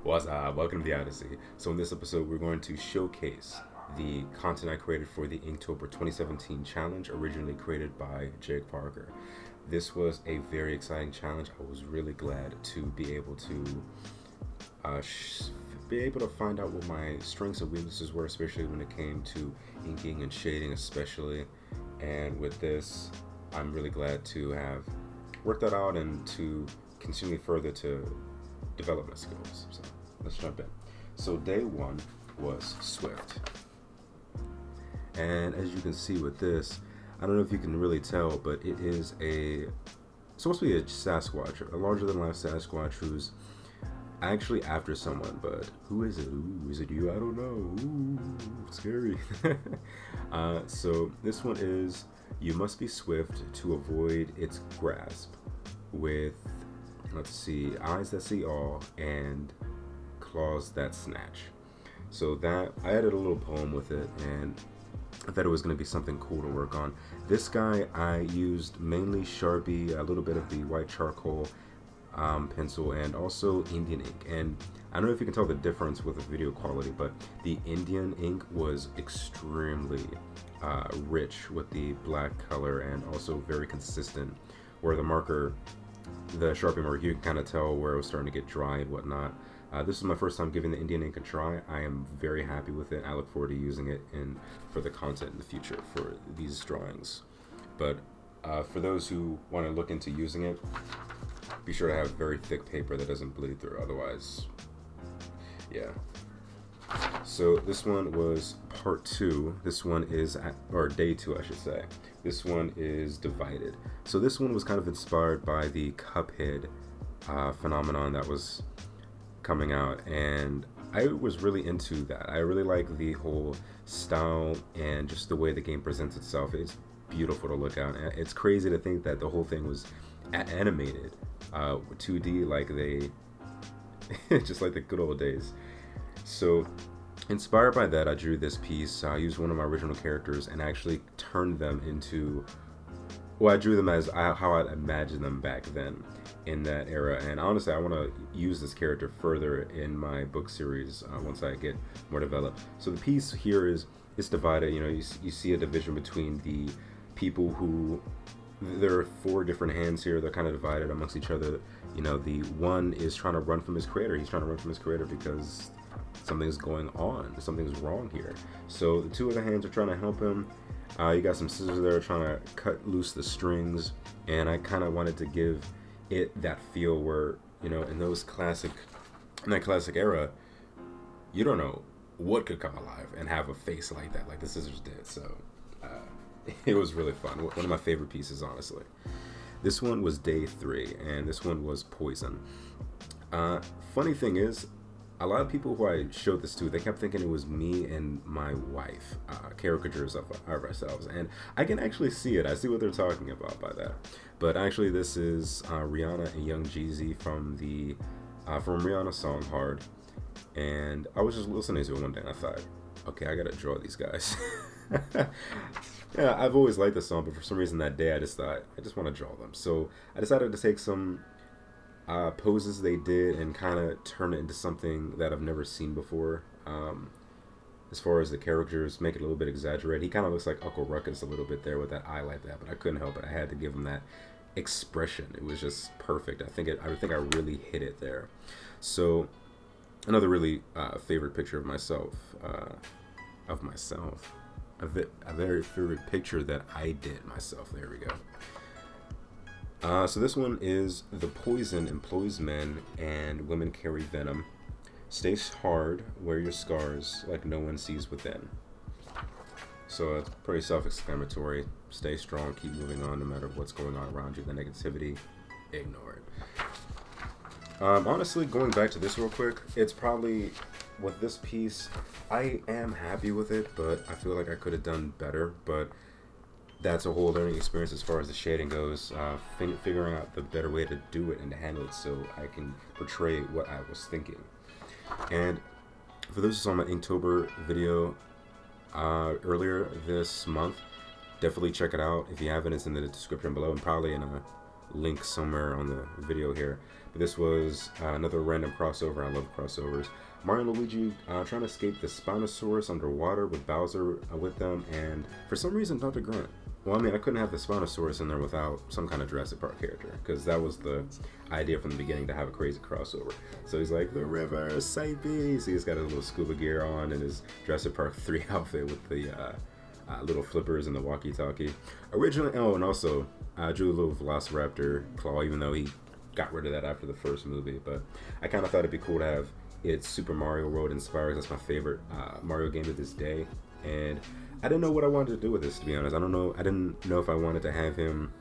What's up? Welcome to the Odyssey. So in this episode, we're going to showcase the content I created for the Inktober 2017 challenge, originally created by Jake Parker. This was a very exciting challenge. I was really glad to be able to find out what my strengths and weaknesses were, especially when it came to inking and shading, especially. And with this, I'm really glad to have worked that out and to continue further to develop my skills. So let's jump in. So day one was Swift. And as you can see with this, I don't know if you can really tell, but it is supposed to be a Sasquatch, a larger than life Sasquatch who's actually after someone, but who is it? Ooh, is it you? I don't know. Ooh, scary. So this one is, you must be swift to avoid its grasp with, let's see, eyes that see all and claws that snatch. So that, I added a little poem with it, and I thought it was going to be something cool to work on. This guy, I used mainly Sharpie, a little bit of the white charcoal pencil, and also Indian ink. And I don't know if you can tell the difference with the video quality, but the Indian ink was extremely rich with the black color and also very consistent, where the marker, the Sharpie marker, you can kind of tell where it was starting to get dry and whatnot. This is my first time giving the Indian ink a try. I am very happy with it. I look forward to using it for the content in the future for these drawings. But for those who want to look into using it, be sure to have very thick paper that doesn't bleed through. Otherwise, yeah. So this one was part two. This one is, or day two, I should say. This one is Divided. So this one was kind of inspired by the Cuphead phenomenon that was coming out, and I was really into that. I really like the whole style and just the way the game presents itself. It's beautiful to look at. It's crazy to think that the whole thing was animated 2D, like they just like the good old days. So inspired by that, I drew this piece. I used one of my original characters and actually turned them into, well, I drew them as how I imagined them back then in that era. And honestly, I want to use this character further in my book series once I get more developed. So the piece here is, it's divided. You know, you see a division between the people who, there are four different hands here. They're kind of divided amongst each other. You know, the one is trying to run from his creator. He's trying to run from his creator because something's going on. Something's wrong here. So the two other hands are trying to help him. You got some scissors there trying to cut loose the strings. And I kind of wanted to give it that feel where, you know, in that classic era, you don't know what could come alive and have a face like that, like the scissors did. So it was really fun. One of my favorite pieces, honestly. This one was day three, and this one was Poison. Funny thing is, a lot of people who I showed this to, they kept thinking it was me and my wife, caricatures of ourselves, and I can actually see it. I see what they're talking about by that. But actually, this is Rihanna and Young Jeezy from Rihanna's song Hard, and I was just listening to it one day, and I thought, okay, I gotta draw these guys. Yeah, I've always liked the song, but for some reason that day I just thought, I just want to draw them. So I decided to take some poses they did and kind of turn it into something that I've never seen before. As far as the characters, make it a little bit exaggerated. He kind of looks like Uncle Ruckus a little bit there with that eye like that, but I couldn't help it. I had to give him that expression. It was just perfect. I think I really hit it there. So another really favorite picture of myself. A very favorite picture that I did myself. There we go. So this one is, the poison employs men and women carry venom. Stay hard, wear your scars like no one sees within. So it's pretty self-explanatory. Stay strong, keep moving on no matter what's going on around you. The negativity, ignore it. Honestly, going back to this real quick, it's probably, with this piece, I am happy with it, but I feel like I could have done better. But that's a whole learning experience as far as the shading goes, figuring out the better way to do it and to handle it so I can portray what I was thinking. And for those who saw my Inktober video earlier this month, definitely check it out. If you haven't, it's in the description below, and probably in a link somewhere on the video here. But this was another random crossover. I love crossovers. Mario and Luigi trying to escape the Spinosaurus underwater with Bowser with them, and for some reason Dr. Grant. Well, I mean, I couldn't have the Spinosaurus in there without some kind of Jurassic Park character, because that was the idea from the beginning, to have a crazy crossover. So he's like, the river, sight beast. He's got his little scuba gear on and his Jurassic Park 3 outfit with the little flippers and the walkie-talkie. Originally, oh, and also, I drew a little Velociraptor claw, even though he got rid of that after the first movie. But I kind of thought it'd be cool to have it Super Mario World inspired. That's my favorite Mario game to this day. And I didn't know what I wanted to do with this, to be honest. I didn't know if I wanted to have him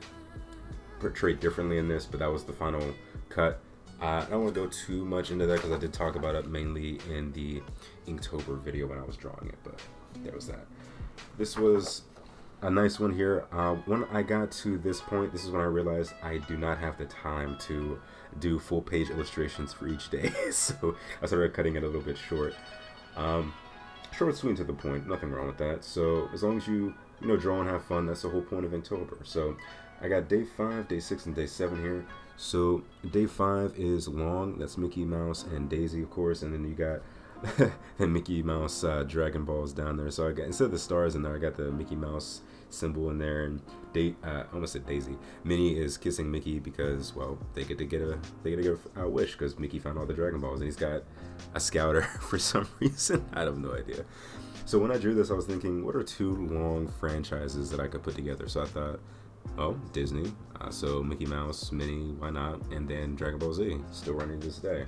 portrayed differently in this, but that was the final cut. I don't want to go too much into that because I did talk about it mainly in the Inktober video when I was drawing it, but there was that. This was a nice one here. When I got to this point, this is when I realized I do not have the time to do full page illustrations for each day, so I started cutting it a little bit short. Short, sweet, and to the point. Nothing wrong with that. So as long as you draw and have fun, that's the whole point of Inktober. So I got day 5, day 6, and day 7 here. So day 5 is long. That's Mickey Mouse and Daisy, of course, and then you got the Mickey Mouse Dragon Balls down there. So I got, instead of the stars in there, I got the Mickey Mouse symbol in there, and I almost said Daisy. Minnie is kissing Mickey because, well, they get to get a wish because Mickey found all the Dragon Balls, and he's got a Scouter for some reason. I have no idea. So when I drew this, I was thinking, what are 2 long franchises that I could put together? So I thought, oh, Disney. So Mickey Mouse, Minnie, why not? And then Dragon Ball Z, still running to this day,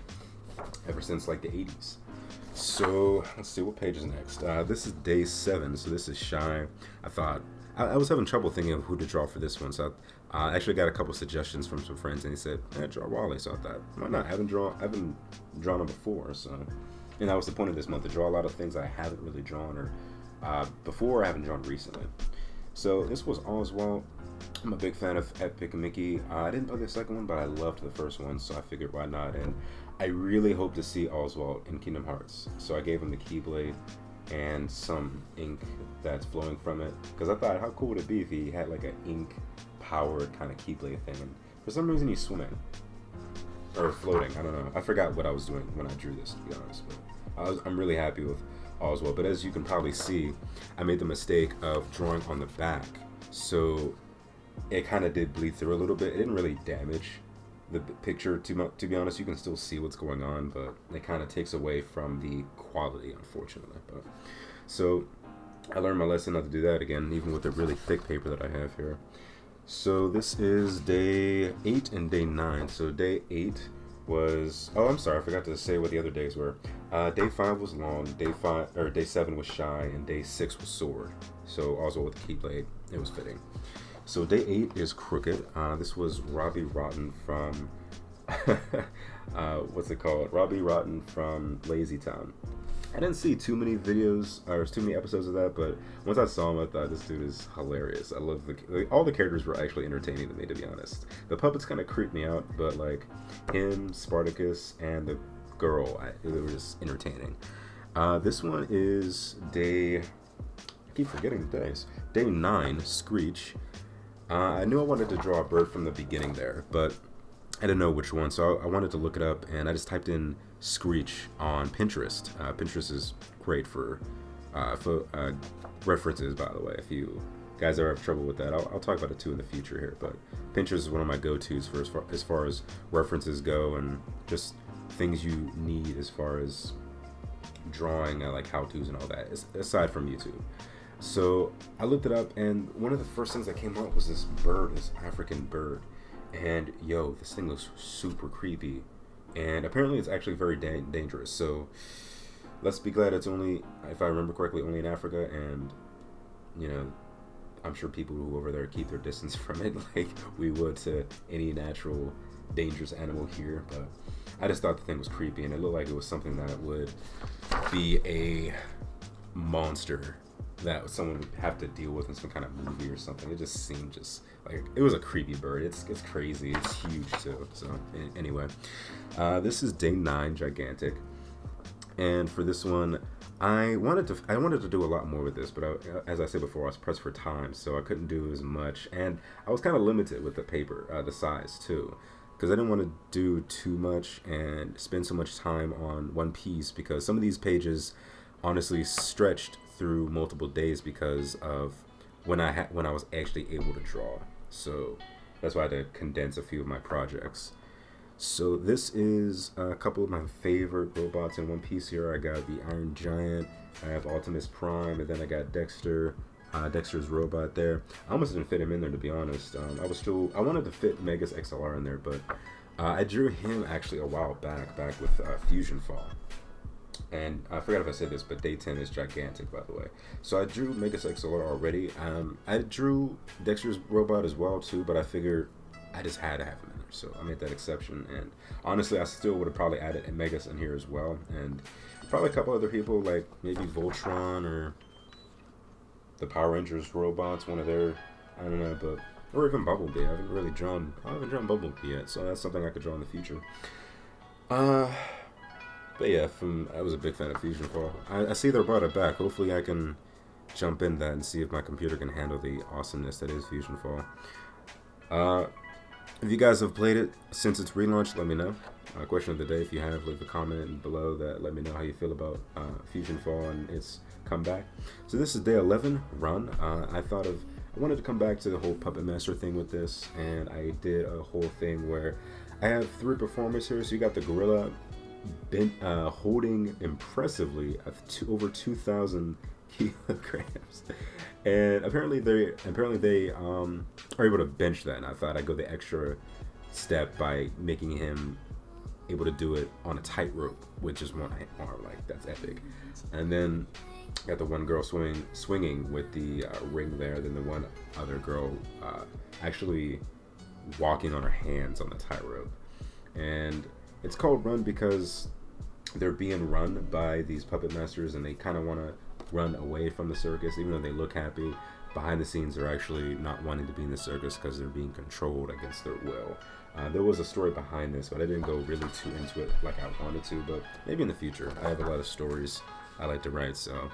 ever since like the 80s. So let's see, what page is next? This is day 7, so this is Shy. I thought I was having trouble thinking of who to draw for this one, so I actually got a couple suggestions from some friends, and he said, draw Wally. So I thought, why not? I haven't drawn him before, so, and that was the point of this month, to draw a lot of things I haven't really drawn or before, I haven't drawn recently. So this was Oswald. I'm a big fan of Epic Mickey. I didn't play the second one, but I loved the first one, so I figured why not. And I really hope to see Oswald in Kingdom Hearts, so I gave him the Keyblade and some ink that's flowing from it, because I thought, how cool would it be if he had like an ink powered kind of Keyblade thing, and for some reason he's swimming or floating. I don't know, I forgot what I was doing when I drew this, to be honest, but I'm really happy with Oswald. But as you can probably see, I made the mistake of drawing on the back, so it kind of did bleed through a little bit. It didn't really damage the picture too much, to be honest. You can still see what's going on, but it kind of takes away from the quality, unfortunately. But so I learned my lesson not to do that again, even with the really thick paper that I have here. So this is day 8 and day 9. So day 8 was, oh, I'm sorry, I forgot to say what the other days were. Day 5 was long, day 7 was Shy, and day 6 was Sword. So also with the Keyblade, it was fitting. So day 8 is Crooked. This was Robbie Rotten from what's it called? Robbie Rotten from Lazy Town. I didn't see too many videos or too many episodes of that, but once I saw him, I thought this dude is hilarious. I love all the characters were actually entertaining to me, to be honest. The puppets kind of creeped me out, but like him, Spartacus, and the girl, they were just entertaining. This one is day, I keep forgetting the days. Day 9, Screech. I knew I wanted to draw a bird from the beginning there, but I didn't know which one, so I wanted to look it up, and I just typed in Screech on Pinterest. Pinterest is great for references, by the way. If you guys ever have trouble with that, I'll talk about it too in the future here, but Pinterest is one of my go-tos for as far as references go, and just things you need as far as drawing, like how-tos and all that, aside from YouTube. So I looked it up, and one of the first things that came up was this bird, this African bird. And yo, this thing looks super creepy. And apparently it's actually very dangerous. So let's be glad it's only, if I remember correctly, only in Africa. And, you know, I'm sure people who over there keep their distance from it like we would to any natural dangerous animal here. But I just thought the thing was creepy, and it looked like it was something that would be a monster that someone would have to deal with in some kind of movie or something. It just seemed just like it was a creepy bird. It's crazy. It's huge too. So anyway, this is day 9, Gigantic, and for this one, I wanted to do a lot more with this, but as I said before, I was pressed for time, so I couldn't do as much, and I was kind of limited with the paper, the size too, because I didn't want to do too much and spend so much time on one piece, because some of these pages honestly stretched through multiple days because of when I was actually able to draw. So that's why I had to condense a few of my projects. So this is a couple of my favorite robots in one piece here. I got the Iron Giant, I have Optimus Prime, and then I got Dexter, Dexter's robot there. I almost didn't fit him in there, to be honest. I wanted to fit Megas XLR in there, but I drew him actually a while back with Fusion Fall. And I forgot if I said this, but day 10 is gigantic, by the way. So I drew Megas XLR already. I drew Dexter's robot as well too, but I figured I just had to have him in there, so I made that exception. And honestly, I still would have probably added Megas in here as well, and probably a couple other people, like maybe Voltron or the Power Rangers robots, one of their, I don't know, but or even Bumblebee. I haven't drawn Bumblebee yet, so that's something I could draw in the future. But yeah, I was a big fan of Fusion Fall. I see they brought it back. Hopefully, I can jump in that and see if my computer can handle the awesomeness that is Fusion Fall. If you guys have played it since its relaunch, let me know. Question of the day, if you have, leave a comment below that. Let me know how you feel about Fusion Fall and its comeback. So this is day 11 run. I wanted to come back to the whole Puppet Master thing with this, and I did a whole thing where I have 3 performers here. So you got the gorilla holding impressively over 2,000 kilograms, and apparently they are able to bench that, and I thought I'd go the extra step by making him able to do it on a tightrope with just one arm. Like, that's epic. And then got the one girl swinging with the ring there, then the one other girl actually walking on her hands on the tightrope. And it's called Run because they're being run by these puppet masters, and they kind of want to run away from the circus. Even though they look happy, behind the scenes they're actually not wanting to be in the circus because they're being controlled against their will. There was a story behind this, but I didn't go really too into it like I wanted to, but maybe in the future. I have a lot of stories I like to write, so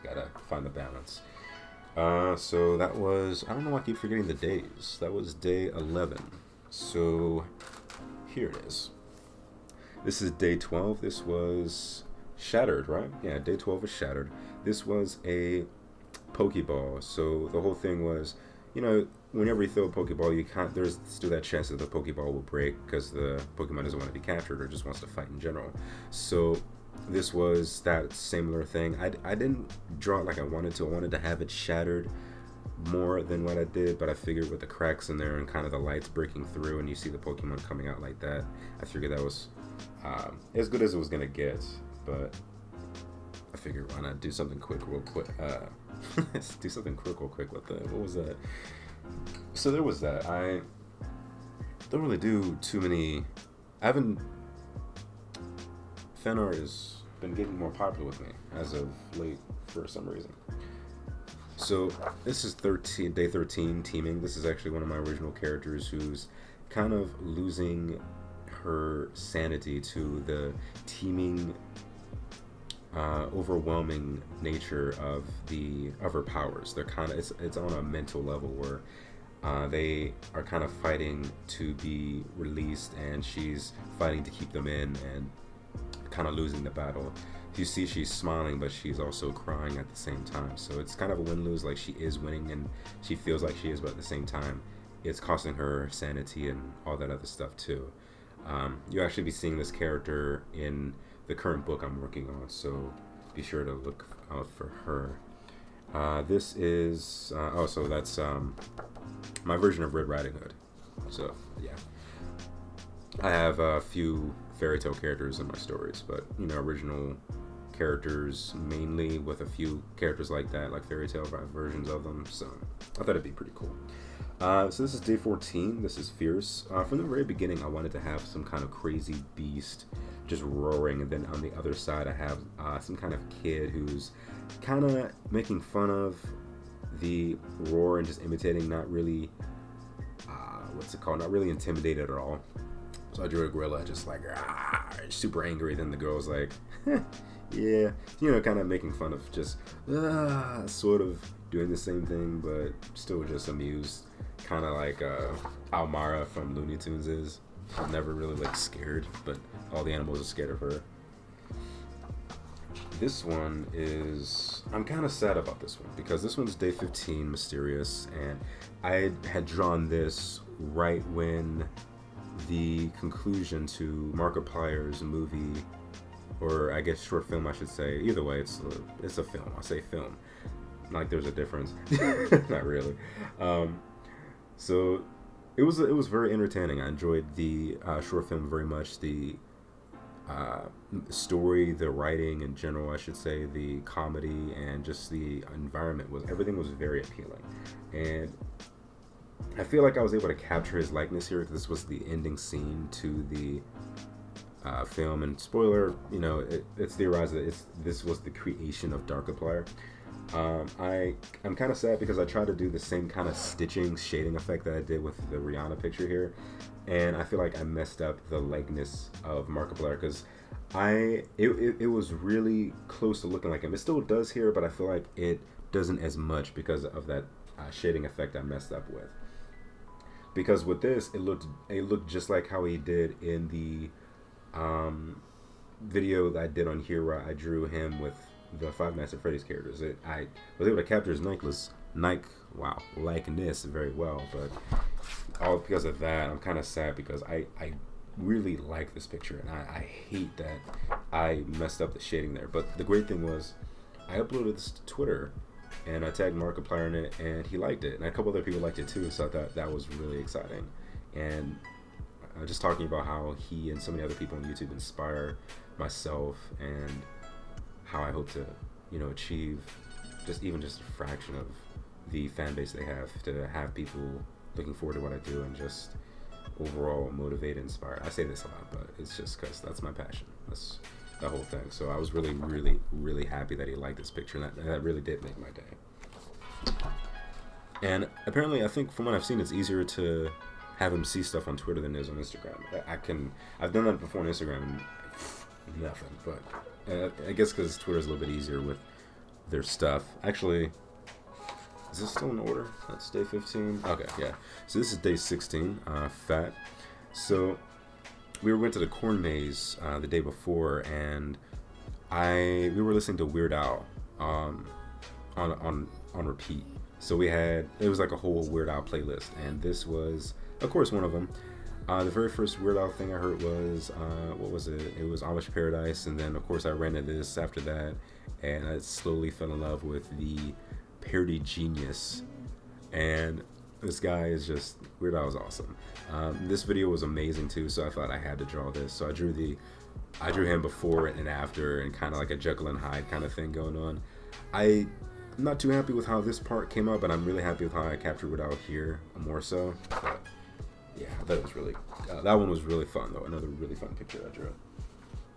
gotta find the balance. So that was, I don't know why I keep forgetting the days. That was day 11. So here it is. This is day 12. This was Shattered, right? Yeah, day 12 was Shattered. This was a Pokeball. So the whole thing was, you know, whenever you throw a Pokeball, there's still that chance that the Pokeball will break because the Pokemon doesn't want to be captured or just wants to fight in general. So this was that similar thing. I didn't draw it like I wanted to. I wanted to have it shattered more than what I did, but I figured with the cracks in there and kind of the lights breaking through and you see the Pokemon coming out like that, I figured that was as good as it was gonna get. But I figured why not do something real quick. Let's do something real quick with that. What was that? So there was that. I don't really do too many. Fan art has been getting more popular with me as of late for some reason. So this is day 13, Teaming. This is actually one of my original characters who's kind of losing her sanity to the teeming, overwhelming nature of her powers. They're kind of it's on a mental level where they are kind of fighting to be released, and she's fighting to keep them in and kind of losing the battle. You see she's smiling, but she's also crying at the same time. So it's kind of a win-lose. Like, she is winning and she feels like she is, but at the same time it's costing her sanity and all that other stuff too. You'll actually be seeing this character in the current book I'm working on, so be sure to look out for her. This is so that's my version of Red Riding Hood. So yeah, I have a few fairy tale characters in my stories, but you know, original characters mainly, with a few characters like that, like fairy tale versions of them. So I thought it'd be pretty cool. So this is day 14. This is Fierce. From the very beginning, I wanted to have some kind of crazy beast just roaring, and then on the other side I have some kind of kid who's kind of making fun of the roar and just imitating, not really not really intimidated at all. So I drew a gorilla just like super angry. Then the girl's like, yeah, kind of making fun of just sort of doing the same thing, but still just amused. Kind of like Almara from Looney Tunes is. I'm never really like scared, but all the animals are scared of her. This one is, I'm kind of sad about this one because this one's day 15, Mysterious, and I had drawn this right when the conclusion to Markiplier's movie, or I guess short film I should say. Either way, it's a film. I say film, like there's a difference. Not really. So it was very entertaining. I enjoyed the short film very much. The story, the writing in general, I should say, the comedy, and just the environment everything was very appealing. And I feel like I was able to capture his likeness here because this was the ending scene to the film. And spoiler, it's theorized that this was the creation of Darkiplier. I'm kind of sad because I tried to do the same kind of stitching, shading effect that I did with the Rihanna picture here, and I feel like I messed up the likeness of Markiplier because it was really close to looking like him. It still does here, but I feel like it doesn't as much because of that shading effect I messed up with. Because with this, it looked just like how he did in the video that I did on here where I drew him with the Five Nights at Freddy's characters. I was able to capture his likeness very well, but all because of that, I'm kind of sad because I really like this picture, and I hate that I messed up the shading there. But the great thing was, I uploaded this to Twitter, and I tagged Markiplier in it, and he liked it, and a couple other people liked it too, so I thought that was really exciting. And just talking about how he and so many other people on YouTube inspire myself, and how I hope to, achieve just a fraction of the fan base they have, to have people looking forward to what I do and just overall motivated, inspired. I say this a lot, but it's just because that's my passion. That's the whole thing. So I was really, really, really happy that he liked this picture, and that really did make my day. And apparently, I think from what I've seen, it's easier to have him see stuff on Twitter than it is on Instagram. I've done that before on Instagram and nothing, but I guess because Twitter's a little bit easier with their stuff. Actually, is this still in order? That's day 15. Okay, yeah. So this is day 16. Fat. So we went to the corn maze the day before, and we were listening to Weird Al on repeat. So it was like a whole Weird Al playlist, and this was, of course, one of them. The very first Weird Al thing I heard was, what was it? It was Amish Paradise, and then of course I ran into this after that, and I slowly fell in love with the parody genius. And this guy is just, Weird Al was awesome. This video was amazing too, so I thought I had to draw this. So I drew him before and after, and kind of like a Jekyll and Hyde kind of thing going on. I'm not too happy with how this part came out, but I'm really happy with how I captured Weird Al here, more so. But yeah, that one was really fun though. Another really fun picture I drew.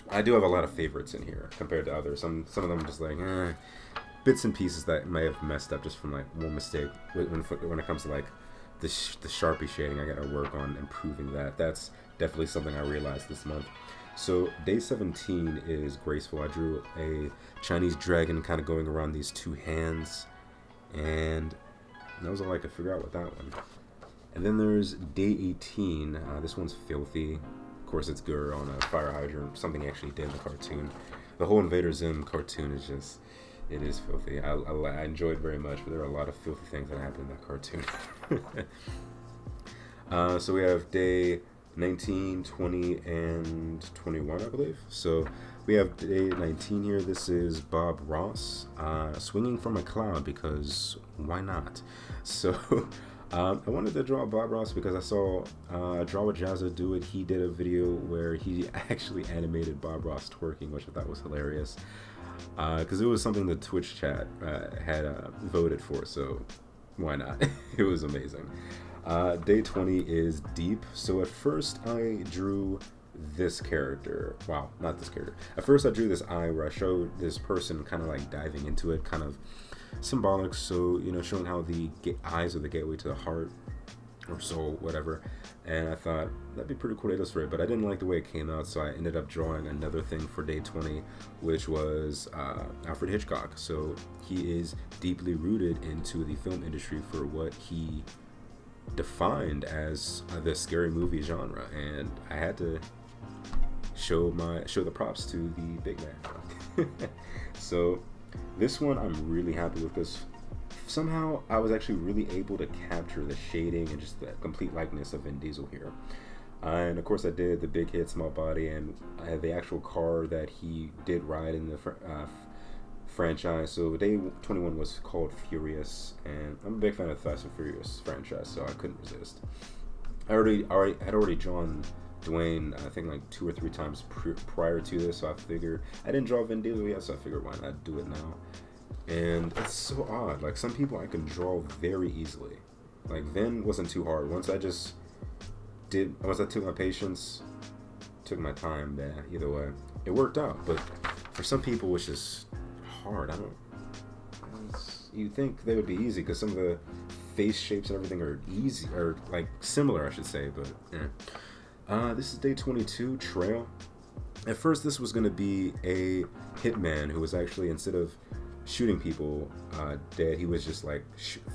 I do have a lot of favorites in here compared to others. Some of them are just like bits and pieces that may have messed up just from like one mistake. When it comes to like the Sharpie shading, I gotta work on improving that. That's definitely something I realized this month. So day 17 is graceful. I drew a Chinese dragon kind of going around these two hands, and that was all I could figure out with that one. And then there's day 18. This one's filthy. Of course, it's Gur on a fire hydrant, something he actually did in the cartoon. The whole Invader Zim cartoon is just, it is filthy. I enjoyed it very much, but there are a lot of filthy things that happen in that cartoon. So we have day 19, 20, and 21, I believe. So we have day 19 here. This is Bob Ross swinging from a cloud, because why not? So I wanted to draw Bob Ross because I saw Draw with Jazza do it. He did a video where he actually animated Bob Ross twerking, which I thought was hilarious, because it was something the Twitch chat had voted for, so why not? It was amazing. Day 20 is Deep. So at first I drew this character. Wow, not this character. At first I drew this eye where I showed this person kind of like diving into it, kind of symbolic, so showing how the eyes are the gateway to the heart. or soul, whatever. And I thought that'd be pretty cool to illustrate, but I didn't like the way it came out, so I ended up drawing another thing for day 20, which was Alfred Hitchcock. So he is deeply rooted into the film industry for what he defined as the scary movie genre, and I had to show the props to the big man. So this one I'm really happy with, because somehow I was actually really able to capture the shading and just the complete likeness of Vin Diesel here. And of course I did the big hit small body, and I had the actual car that he did ride in the franchise. So day 21 was called Furious, and I'm a big fan of the Fast and Furious franchise, so I couldn't resist. I had already drawn Dwayne, I think like 2 or 3 times prior to this, so I figured I didn't draw Vin Diesel yet, so I figured why not do it now. And it's so odd. Like, some people I can draw very easily. Like, Vin wasn't too hard. Once I took my patience, took my time, yeah, either way, it worked out. But for some people, it's just hard. You'd think they would be easy, because some of the face shapes and everything are easy, or like similar, I should say, but yeah. This is day 22, Trail. At first, this was going to be a hitman who was actually, instead of shooting people dead, he was just like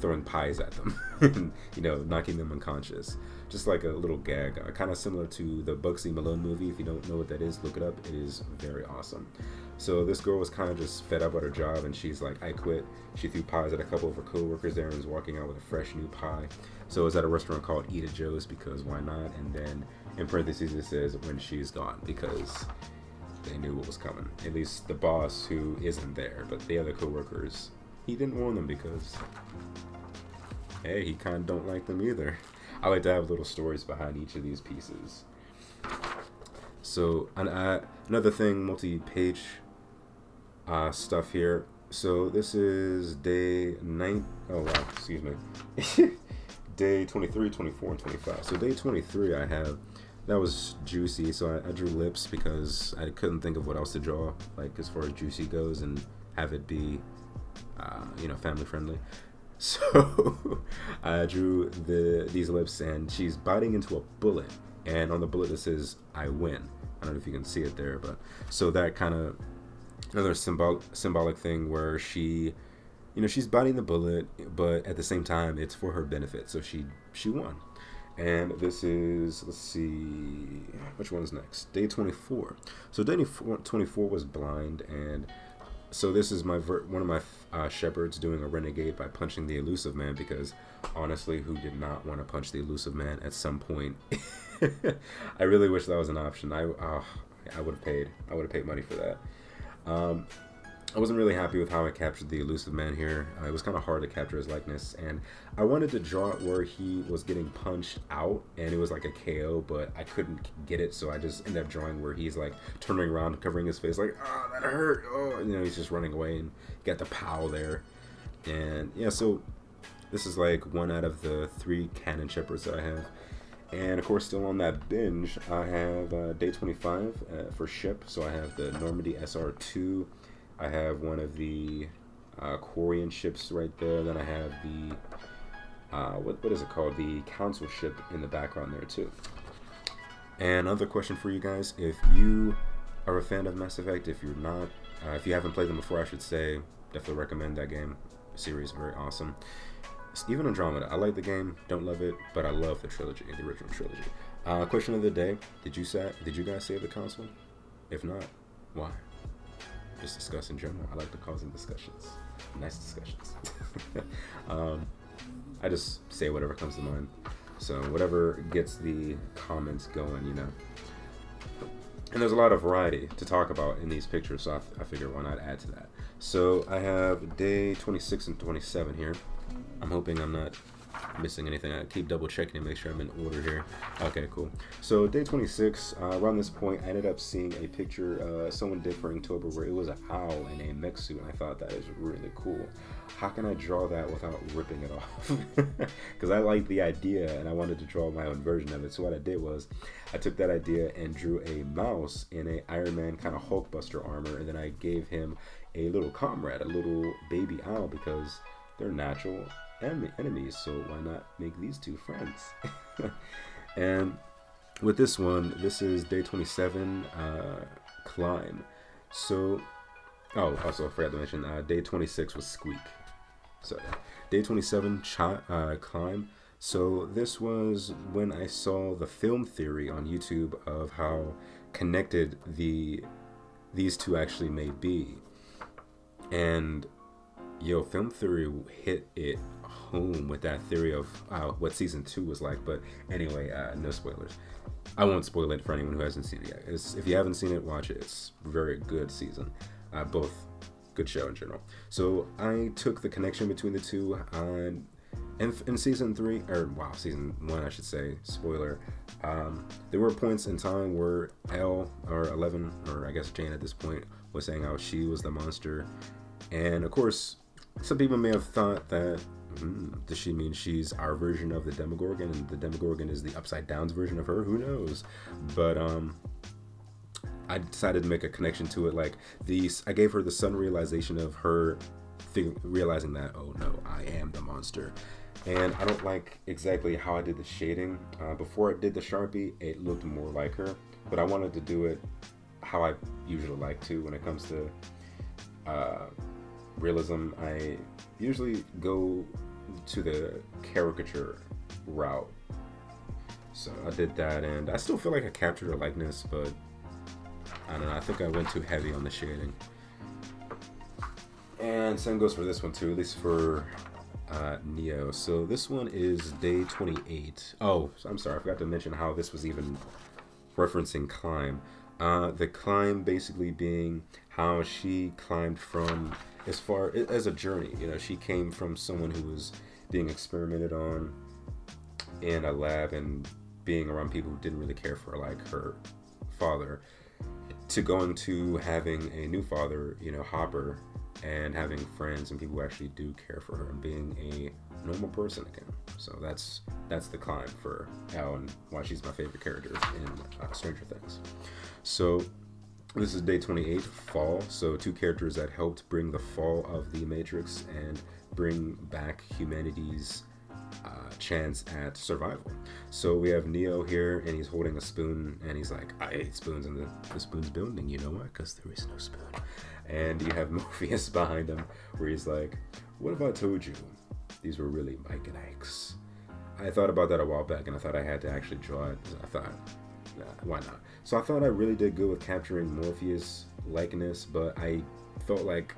throwing pies at them and, you know, knocking them unconscious, just like a little gag, kind of similar to the Bugsy Malone movie. If you don't know what that is, look it up. It is very awesome. So this girl was kind of just fed up at her job, and she's like, I quit. She threw pies at a couple of her co-workers there and was walking out with a fresh new pie. So it was at a restaurant called Eat at Joe's, because why not? And then in parentheses it says when she's gone, because they knew what was coming. At least the boss, who isn't there, but the other co-workers, he didn't warn them, because hey, he kind of don't like them either. I like to have little stories behind each of these pieces. So another thing, multi-page stuff here. So this is day 9. Oh wow, excuse me. Day 23, 24, and 25. So day 23, that was juicy. So I drew lips, because I couldn't think of what else to draw, like as far as juicy goes, and have it be, family friendly. So I drew these lips, and she's biting into a bullet, and on the bullet it says "I win." I don't know if you can see it there, but so that kind of another symbolic thing where she, she's biting the bullet, but at the same time it's for her benefit. So she won. And this is, let's see, which one's next? Day 24. So day 24 was blind, and so this is one of my shepherds doing a renegade by punching the elusive man, because honestly, who did not want to punch the elusive man at some point? I really wish that was an option. I would have paid. I would have paid money for that. I wasn't really happy with how I captured the elusive man here. It was kind of hard to capture his likeness, and I wanted to draw it where he was getting punched out, and it was like a KO, but I couldn't get it, so I just ended up drawing where he's like turning around, covering his face, like, oh, that hurt, oh, he's just running away, and got the pow there. And yeah, so this is like one out of the 3 canon shepherds that I have. And of course, still on that binge, I have day 25 for ship. So I have the Normandy SR2. I have one of the Quarian ships right there. Then I have the what is it called? The Council ship in the background there too. And another question for you guys: if you are a fan of Mass Effect, if you're not, if you haven't played them before, I should say, definitely recommend that game. Series very awesome. Even Andromeda, I like the game, don't love it, but I love the trilogy, the original trilogy. Question of the day: Did you guys save the console? If not, why? Just discuss in general. I like to cause discussions, nice discussions. I just say whatever comes to mind. So whatever gets the comments going, And there's a lot of variety to talk about in these pictures, so I figured why not add to that. So I have day 26 and 27 here. I'm hoping I'm not missing anything. I keep double checking to make sure I'm in order here. Okay, cool. So day 26, around this point, I ended up seeing a picture someone did for Inktober where it was a owl in a mech suit, and I thought that is really cool. How can I draw that without ripping it off? Because I liked the idea and I wanted to draw my own version of it. So what I did was I took that idea and drew a mouse in a Iron Man kind of Hulkbuster armor, and then I gave him a little comrade, a little baby owl, because they're natural. enemies, so why not make these two friends? And with this one, this is day 27, Climb. So, oh, also I forgot to mention, day 26 was Squeak. So, day 27, Climb. So this was when I saw the film theory on YouTube of how connected these two actually may be. And yo, film theory hit it home with that theory of what season 2 was like. But anyway, no spoilers. I won't spoil it for anyone who hasn't seen it yet. If you haven't seen it, watch it. It's a very good season. Both good show in general. So I took the connection between the two in season 3, or wow, season 1 I should say, spoiler, there were points in time where Elle, or 11, or I guess Jane at this point, was saying how she was the monster. And of course, some people may have thought that, does she mean she's our version of the Demogorgon, and the Demogorgon is the Upside Down's version of her? Who knows? But I decided to make a connection to it. Like, I gave her the sudden realization of her realizing that, oh no, I am the monster. And I don't like exactly how I did the shading. Before I did the Sharpie, it looked more like her, but I wanted to do it how I usually like to when it comes to realism. I usually go to the caricature route. So I did that, and I still feel like I captured her likeness, but I don't know, I think I went too heavy on the shading. And same goes for this one too, at least for Neo. So this one is day 28. Oh, I'm sorry, I forgot to mention how this was even referencing Climb. The climb basically being how she climbed from, as far as a journey. You know, she came from someone who was being experimented on in a lab and being around people who didn't really care for, like, her father, to going to having a new father, you know, Hopper, and having friends and people who actually do care for her and being a normal person again. So that's the climb for Elle, and why she's my favorite character in Stranger Things. So this is day 28, Fall. So two characters that helped bring the fall of the Matrix and bring back humanity's chance at survival. So we have Neo here, and he's holding a spoon, and he's like, I ate spoons, and the spoon's building. You know why? Because there is no spoon. And you have Morpheus behind him, where he's like, what if I told you these were really Mike and Ike's? I thought about that a while back, and I thought I had to actually draw it. I thought, nah, why not? So I thought I really did good with capturing Morpheus likeness, but I felt like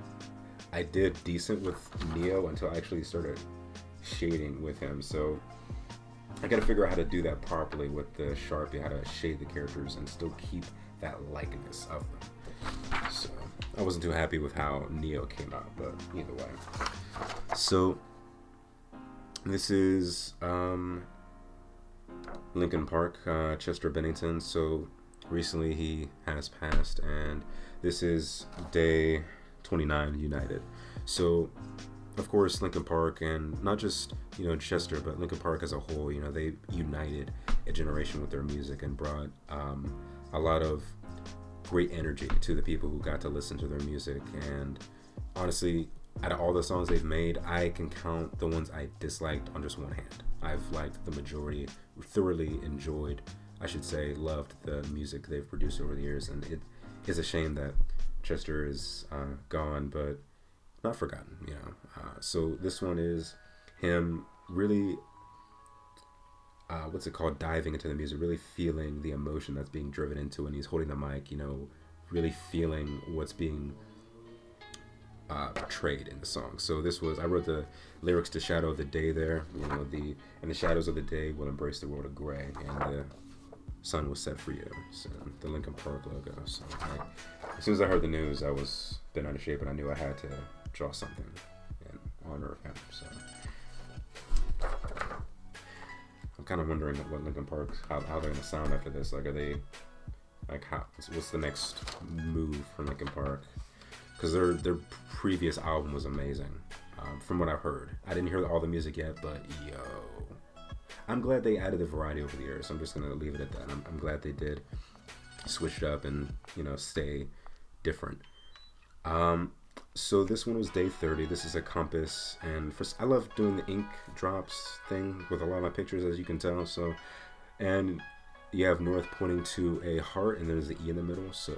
I did decent with Neo until I actually started shading with him. So I gotta figure out how to do that properly with the Sharpie, how to shade the characters and still keep that likeness of them. So I wasn't too happy with how Neo came out, but either way. So this is Linkin Park, Chester Bennington. So recently he has passed, and this is day 29, United. So of course, Linkin Park, and not just, you know, Chester, but Linkin Park as a whole, you know, they united a generation with their music and brought a lot of great energy to the people who got to listen to their music. And honestly, out of all the songs they've made, I can count the ones I disliked on just one hand. I've liked the majority, thoroughly enjoyed, I should say, loved the music they've produced over the years. And it is a shame that Chester is gone, but not forgotten, you know. So this one is him really, diving into the music, really feeling the emotion that's being driven into it, and he's holding the mic, you know, really feeling what's being portrayed in the song. So I wrote the lyrics to Shadow of the Day there, you know, and the shadows of the day will embrace the world of gray, and the sun was set for you. So the Linkin Park logo. So as soon as I heard the news, I was bent out of shape, and I knew I had to draw something in honor of him. So I'm kind of wondering what Linkin Park, how they're gonna sound after this. Like, are they, like, what's the next move for Linkin Park? Because their previous album was amazing, from what I've heard. I didn't hear all the music yet, but yo, I'm glad they added the variety over the years. So I'm just gonna leave it at that. I'm glad they did switch it up and, you know, stay different. So this one was day 30. This is a compass, and I love doing the ink drops thing with a lot of my pictures, as you can tell. So, and you have north pointing to a heart, and there's the E in the middle. So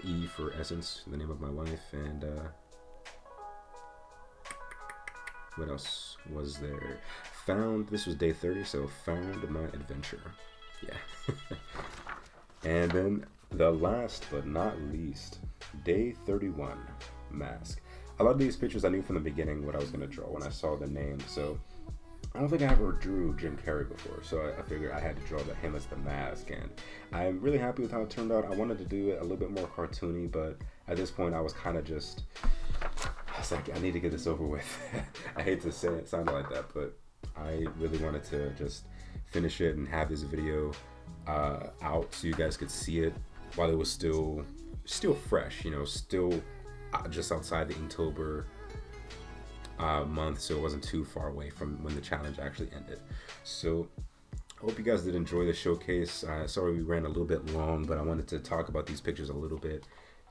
E for essence, the name of my life, and what else was there? Found. This was day 30, so found my adventure. Yeah. And then the last but not least, day 31, mask. A lot of these pictures I knew from the beginning what I was going to draw when I saw the name. So I don't think I ever drew Jim Carrey before, so I figured I had to draw him as the mask, and I'm really happy with how it turned out. I wanted to do it a little bit more cartoony, but at this point I was kind of just, I was like, I need to get this over with. I hate to say it sounded like that, but I really wanted to just finish it and have this video out so you guys could see it while it was still fresh, you know, still just outside the Inktober month, so it wasn't too far away from when the challenge actually ended. So I hope you guys did enjoy the showcase. Sorry we ran a little bit long, but I wanted to talk about these pictures a little bit,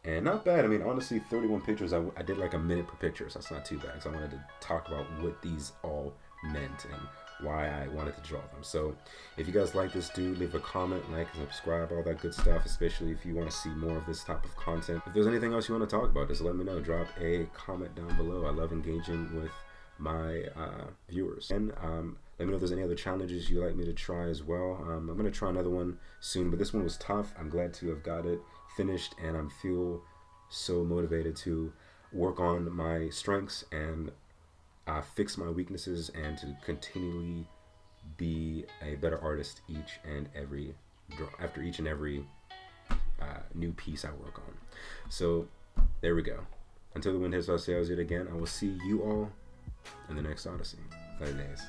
and not bad. I mean, honestly, 31 pictures. I did like a minute per picture, so that's not too bad. So I wanted to talk about what these all meant and why I wanted to draw them. So if you guys like this, do leave a comment, like, and subscribe, all that good stuff, especially if you want to see more of this type of content. If there's anything else you want to talk about, just let me know. Drop a comment down below. I love engaging with my viewers. And let me know if there's any other challenges you'd like me to try as well. I'm going to try another one soon, but this one was tough. I'm glad to have got it finished, and I feel so motivated to work on my strengths and fix my weaknesses, and to continually be a better artist after each and every new piece I work on. So there we go. Until the wind hits our sails yet again, I will see you all in the next Odyssey. Later days.